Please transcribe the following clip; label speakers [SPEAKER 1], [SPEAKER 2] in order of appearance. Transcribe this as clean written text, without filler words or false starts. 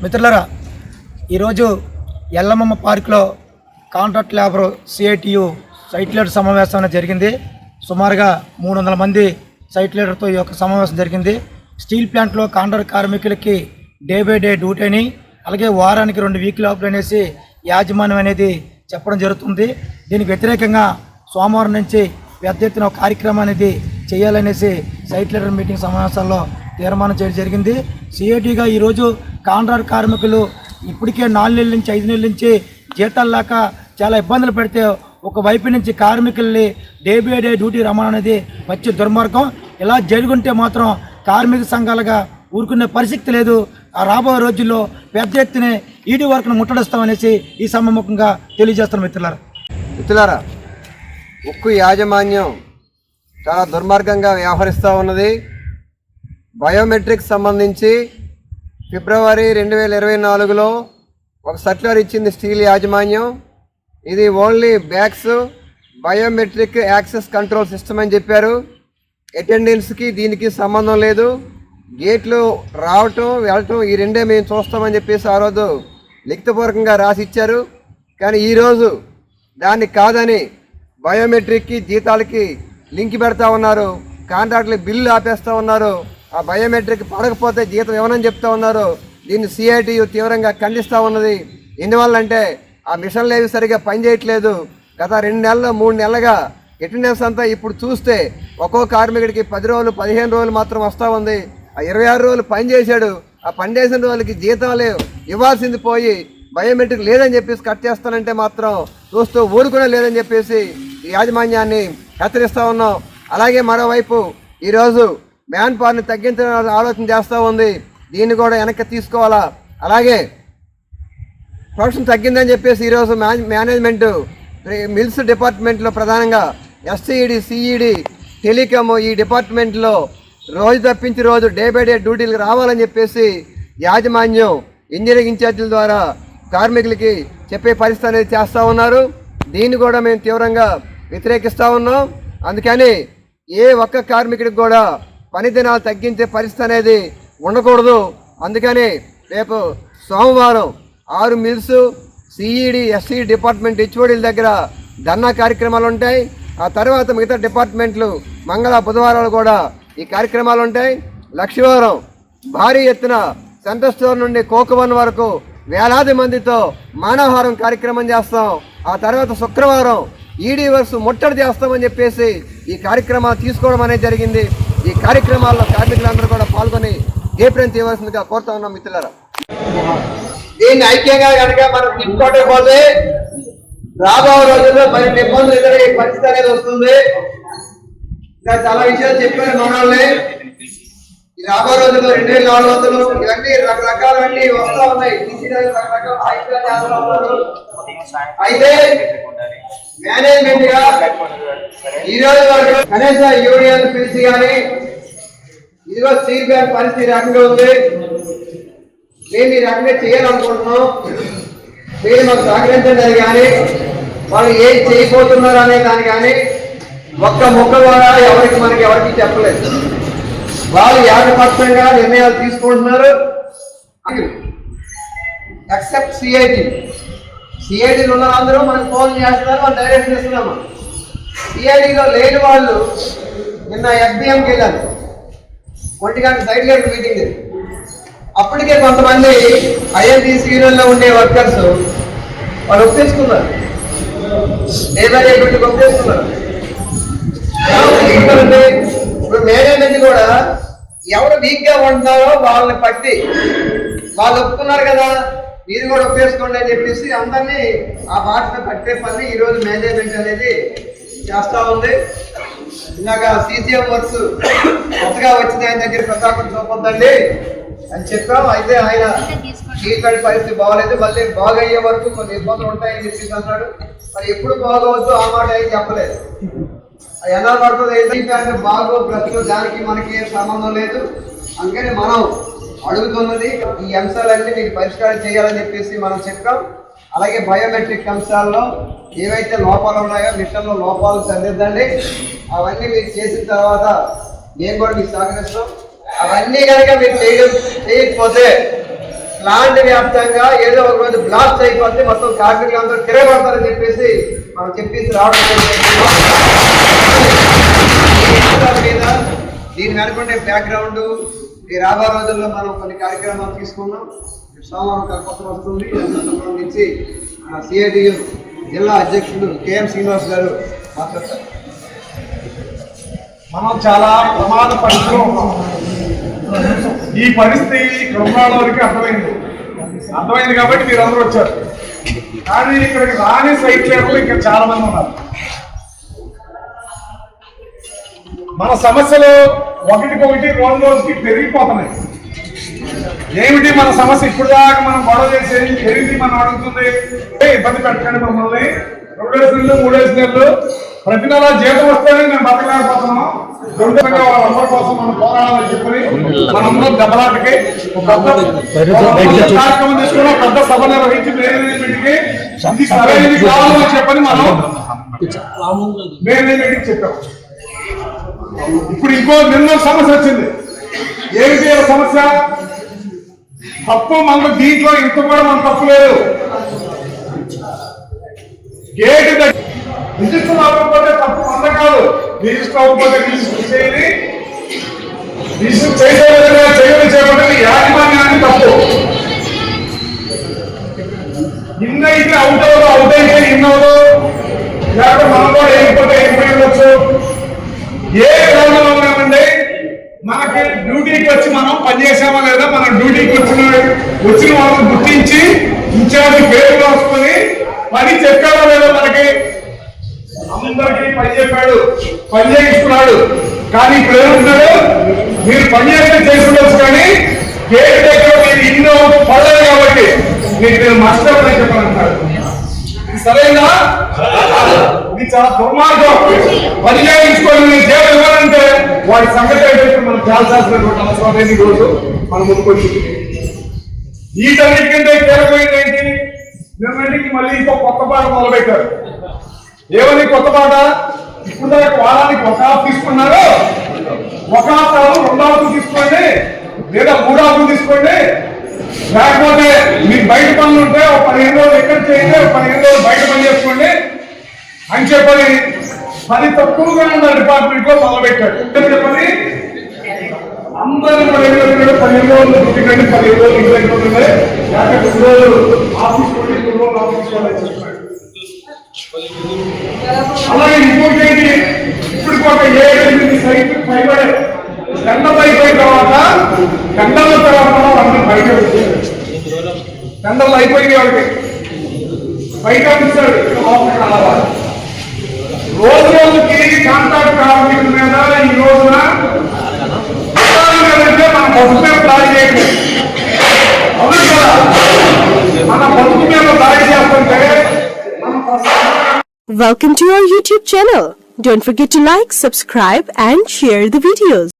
[SPEAKER 1] మిత్రులారా, ఈరోజు ఎల్లమ్మ పార్కులో contract labour CITU site leader సమావేశం అనేది జరిగింది. సుమారుగా 300 మంది సైట్ లీడర్తో ఈ యొక్క సమావేశం జరిగింది. స్టీల్ ప్లాంట్లో కాంట్రాక్ట్ కార్మికులకి డే బై డే డ్యూటీ అని, అలాగే వారానికి 2 వీక్లీ ఆఫ్ అనేసి యాజమాన్యం అనేది చెప్పడం జరుగుతుంది. దీనికి వ్యతిరేకంగా సోమవారం నుంచి పెద్ద ఎత్తున ఒక కార్యక్రమం అనేది చేయాలనేసి సైట్ లీడర్ మీటింగ్ సమావేశాల్లో తీర్మానం చేయడం జరిగింది. సిఐటిగా ఈరోజు కాంట్రాక్ట్ కార్మికులు ఇప్పటికే 4 నెలల నుంచి 5 నెలల నుంచి జీతాలు లేక చాలా ఇబ్బందులు పెడితే ఒకవైపు నుంచి కార్మికుల్ని డే బై డే డ్యూటీ రమ్మని అనేది వచ్చే దుర్మార్గం. ఇలా జరుగుంటే మాత్రం కార్మిక సంఘాలుగా ఊరుకునే పరిస్థితి లేదు. రాబోయే రోజుల్లో పెద్ద ఎత్తున ఈడీ వర్క్ను ముట్టడిస్తామనేసి ఈ సమాముఖంగా తెలియజేస్తున్నాం.
[SPEAKER 2] మిత్రులారా, ఉక్కు యాజమాన్యం చాలా దుర్మార్గంగా వ్యవహరిస్తూ ఉన్నది. బయోమెట్రిక్స్ సంబంధించి ఫిబ్రవరి 2024లో ఒక సర్క్యులర్ ఇచ్చింది స్టీల్ యాజమాన్యం. ఇది only bags biometric access control system అని చెప్పారు. అటెండెన్స్కి దీనికి సంబంధం లేదు. గేట్లు రావటం వెళ్ళటం ఈ రెండే మేము చూస్తామని చెప్పేసి ఆ రోజు లిఖితపూర్వకంగా రాసి ఇచ్చారు. కానీ ఈరోజు దాన్ని కాదని బయోమెట్రిక్కి జీతాలకి లింక్ పెడతా ఉన్నారు. కాంట్రాక్టులు బిల్లు ఆపేస్తూ ఉన్నారు. ఆ బయోమెట్రిక్ పడకపోతే జీతం ఇవ్వనని చెప్తా ఉన్నారు. దీన్ని సిఐటియు తీవ్రంగా ఖండిస్తూ ఉన్నది. ఎందువల్లంటే ఆ మిషన్లు ఏవి సరిగా పనిచేయట్లేదు. గత 2 నెలలు 3 నెలలుగా అటెండెన్స్ అంతా ఇప్పుడు చూస్తే ఒక్కో కార్మికుడికి 10 రోజులు 15 రోజులు మాత్రం వస్తూ ఉంది. ఆ 26 రోజులు పని చేశాడు. ఆ పని చేసిన రోజులకి జీతాలు ఇవ్వాల్సింది పోయి బయోమెట్రిక్ లేదని చెప్పేసి కట్ చేస్తానంటే మాత్రం చూస్తూ ఊరుకునే లేదని చెప్పేసి ఈ యాజమాన్యాన్ని హెచ్చరిస్తూ ఉన్నాం. అలాగే మరోవైపు ఈరోజు మ్యాన్ పవర్ని తగ్గించాలని ఆలోచన చేస్తూ ఉంది. దీన్ని కూడా వెనక్కి తీసుకోవాలా. అలాగే ప్రొడక్షన్ తగ్గిందని చెప్పేసి ఈరోజు మేనేజ్మెంటు మిల్స్ డిపార్ట్మెంట్లో ప్రధానంగా ఎస్సీఈడి, సిఈడి, టెలికామ్ ఈ డిపార్ట్మెంట్లో రోజు తప్పించి రోజు డే బై డే డ్యూటీలకు రావాలని చెప్పేసి యాజమాన్యం ఇంజనీరింగ్ ఇన్ఛార్జీల ద్వారా కార్మికులకి చెప్పే పరిస్థితి అనేది చేస్తూ ఉన్నారు. దీన్ని కూడా మేము తీవ్రంగా వ్యతిరేకిస్తూ ఉన్నాం. అందుకని ఏ ఒక్క కార్మికుడికి కూడా పని దినాలు తగ్గించే పరిస్థితి అనేది ఉండకూడదు. అందుకని రేపు సోమవారం 6 మిల్స్, సిఈడి, ఎస్సీ డిపార్ట్మెంట్ హెచ్ఓడీల దగ్గర ధర్నా కార్యక్రమాలు ఉంటాయి. ఆ తర్వాత మిగతా డిపార్ట్మెంట్లు మంగళ బుధవారాలు కూడా ఈ కార్యక్రమాలు ఉంటాయి. లక్షవారం భారీ ఎత్తున సెంట్రల్ స్టోర్ నుండి కోకవన్ వరకు వేలాది మందితో మానవహారం కార్యక్రమం చేస్తాం. ఆ తర్వాత శుక్రవారం ఈడీ వర్క్స్ ముట్టడి చేస్తామని చెప్పేసి ఈ కార్యక్రమాలు తీసుకోవడం అనేది జరిగింది. ఈ కార్యక్రమాల్లో కార్మికులందరూ కూడా పాల్గొని జయప్రదం చేయవలసిందిగా కోరుతా ఉన్నాం. మిత్రులారా, దీన్ని ఐక్యంగా కనుక మనం తీసుకోకపోతే రాబో రోజుల్లో మరి ఇబ్బందులు ఎదురయ్యే పరిస్థితి అనేది వస్తుంది. ఇంకా చాలా విషయాలు చెప్పారు మనల్ని. రాబో రోజుల్లో 2400 ఇవన్నీ రకరకాలన్నీ వస్తూ ఉన్నాయి. అయితే మేనేజ్మెంట్ గా ఈ రోజు వరకు కనీస యూనియన్ పిలిచి కానీ ఇదిగో స్టీల్ ప్లాంట్ పరిస్థితి రకంగా ఉంది, మేము ఈ రకంగా చేయాలనుకుంటున్నాం, మీరు మాకు సహకరించండి కానీ వాళ్ళు ఏం చేయబోతున్నారు అనే దాన్ని కానీ ఒక్క ముక్క ద్వారా ఎవరికి చెప్పలేదు. వాళ్ళు ఏకపక్షంగా నిర్ణయాలు తీసుకుంటున్నారు. ఎక్సెప్ట్ సిఐటీలో ఉన్న అందరూ మనకు ఫోన్ చేస్తున్నారు, మనం డైరెక్ట్ చేస్తున్నాము. సిఐటీలో లేని వాళ్ళు నిన్న ఎఫ్బిఎంకి వెళ్ళారు. 1 గంట సైడ్ గేట్ మీటింగ్. అప్పటికే కొంతమంది ఐఎన్టీసీ యూనియన్లో ఉండే వర్కర్స్ వాళ్ళు ఒప్పేసుకున్నారు, లేబర్ ఏజెంట్కి ఒప్పేసుకున్నారు. ఇప్పుడు మేనేజ్మెంట్ కూడా ఎవరు వీక్గా ఉంటున్నారో వాళ్ళని పట్టి వాళ్ళు ఒప్పుకున్నారు కదా, మీరు కూడా ఒప్పేసుకోండి అని చెప్పేసి అందరినీ ఆ బాటను కట్టే పని ఈరోజు మేనేజ్మెంట్ అనేది చేస్తూ ఉంది. ఇలాగా సీసీఎం వర్క్స్ కొత్తగా వచ్చిన ఆయన దగ్గర ప్రతాపం చూపొద్దండి అని చెప్పాం. అయితే ఆయన స్టీల్ పరిస్థితి బాగోలేదు, మళ్ళీ బాగయ్యే వరకు కొన్ని ఇబ్బందులు ఉంటాయని చెప్పేసి అన్నాడు. మరి ఎప్పుడు బాగోవద్దు ఆ మాట అయితే చెప్పలేదు. అది ఎలా పడుతుంది ఏంటంటే బాగో బ్రతుకు దానికి మనకి ఏం సంబంధం లేదు. అందుకని మనం అడుగుతున్నది ఈ అంశాలన్నీ మీకు పరిష్కారం చేయాలని చెప్పేసి మనం చెప్పాం. అలాగే బయోమెట్రిక్ అంశాల్లో ఏవైతే లోపాలు ఉన్నాయో మిషన్లో లోపాలు సరిదిద్దండి. అవన్నీ మీరు చేసిన తర్వాత మేము కూడా మీకు సహకరిస్తాం. అవన్నీ కనుక మీరు చేయకపోతే ప్లాంట్ వ్యాప్తంగా ఏదో ఒక రోజు బ్లాస్ట్ అయిపోతే మొత్తం కార్మికులు అందరూ తిరగబడతారని చెప్పేసి మనం చెప్పేసి రావడం మీద దీని వెనుకుంటే బ్యాక్గ్రౌండ్ ఈ రాబో రోజుల్లో మనం కొన్ని కార్యక్రమాలు తీసుకున్నాం. సోమవారం కల్పన వస్తుంది. దానికి సంబంధించి సిఐటియు జిల్లా అధ్యక్షుడు కేఎం శ్రీనివాస్ గారు మాట్లాడతారు.
[SPEAKER 3] మనం చాలా ప్రమాద పరిస్థితిలో ఉన్నాం. ఈ పరిస్థితి కృష్ణాల వరకు అర్థమైంది కాబట్టి మీరు అందరూ వచ్చారు. కానీ ఇక్కడికి రాని సైట్ లేకుండా ఇక్కడ చాలా మంది ఉన్నారు. మన సమస్యలు ఒకటికొకటి రోజుకి పెరిగిపోతున్నాయి. ఏమిటి మన సమస్య? ఇప్పుడు దాకా మనం గొడవ చేసేది ఏమిటి? మనం అడుగుతుంది ఇబ్బంది పెట్టండి మమ్మల్ని. 2 నెలలు 3 నెలలు ప్రతి నెల జీతం వస్తేనే మేము బతకలేకపోతున్నాం. వాళ్ళందరి కోసం మనం పోరాడాలని చెప్పి మనందరం దెబ్బలాటకి కార్యక్రమం తీసుకుని పెద్ద సభ నిర్వహించి మేనేజ్మెంట్కి ఇది సరైనది కావాలని చెప్పని మనం మేనేజ్మెంట్కి చెప్పాం. ఇప్పుడు ఇంకో నిన్న సమస్య వచ్చింది. ఏమిటి సమస్య? తప్పు మనకు దీంట్లో ఇంత కూడా మన తప్పు లేదు. గేట్ రిజిస్టర్ అవ్వకపోతే తప్పు మంద కాదు. రిజిస్టర్ అవ్వకపోతే రిజిస్టర్ చేయాలి. రిజిస్టర్ చేయబడి యాజమాన్యాన్ని తప్పు. ఇన్నైతే అవుట్ అయితే ఇన్నవదు. లేకపోతే మనం కూడా ఏమైపోతే ఏమైపోవచ్చు. ఏ కారణంలో ఉన్నామండి? మనకి డ్యూటీకి వచ్చి మనం పనిచేసామా లేదా, మన డ్యూటీకి వచ్చిన వాళ్ళని గుర్తించి ఇన్ఛార్జ్ పేరు రాసుకొని పని చెప్పాడో లేదో, మనకి అందరికీ పని చెప్పాడు, పని చేయిస్తున్నాడు. కానీ ఇప్పుడు ఏమంటున్నాడు? మీరు పని చేస్తుండొచ్చు కానీ గేట్ దగ్గర మీరు ఇన్నో పడలేదు కాబట్టి మీకు నేను మర్చిపోతానని చెప్పాలంటాడు. సరైనా? ఇది చాలా దుర్మార్గం. పని చేయించుకొని నేను సేవ ఇవ్వాలంటే వాడి సంగతి అయితే మనం చాలాసాల్సినటువంటి అవసరం లేని రోజు మనం ముందుకొచ్చి వీటన్నిటికంటే కీలకమైంది ఏంటి? నిన్నటికి మళ్ళీ ఇంకో కొత్త పాట మొదలుపెట్టారు. ఏమని కొత్త పాట? ఇప్పుడు దాకా వారానికి ఒక ఆఫ్ తీసుకున్నారు. ఒక ఆఫ్ 2 ఆఫ్ తీసుకోండి, లేదా 3 ఆఫ్ తీసుకోండి. లేకపోతే మీకు బయట పనులు ఉంటే ఒక 15 రోజులు ఎక్కడ చేయండి, ఒక 15 రోజులు బయట పని చేసుకోండి అని చెప్పని పని తక్కువగా ఉన్న డిపార్ట్మెంట్ లో మొదలుపెట్టాడు. చెప్పని అందరూ 15 రోజులు పుట్టికండి, 15 రోజులు ఇంట్లో అయిపోతుంది, లేకపోతే 2 రోజులు ఆఫీస్ కొట్టి 2 రోజులు ఆఫీస్ వాళ్ళని చెప్పాడు. అలాగే ఇంకోటి ఏంటి? ఇప్పుడు ఒక 7-8 సైట్లు పైబడే టెండర్లు అయిపోయిన తర్వాత అందరూ బయట వచ్చారు. టెండర్లు అయిపోయింది వాళ్ళకి బయట వచ్చాడు. రోజుకి కాంట్రాక్ట్ కార్మికుల మీద ఈ రోజున మన బతుకు మీద దాడి చేయట్లేదు. అవును కదా? మన బతుకు మీద దాడి చేస్తుంటే
[SPEAKER 4] Welcome to our YouTube channel. Don't forget to like, subscribe and share the videos.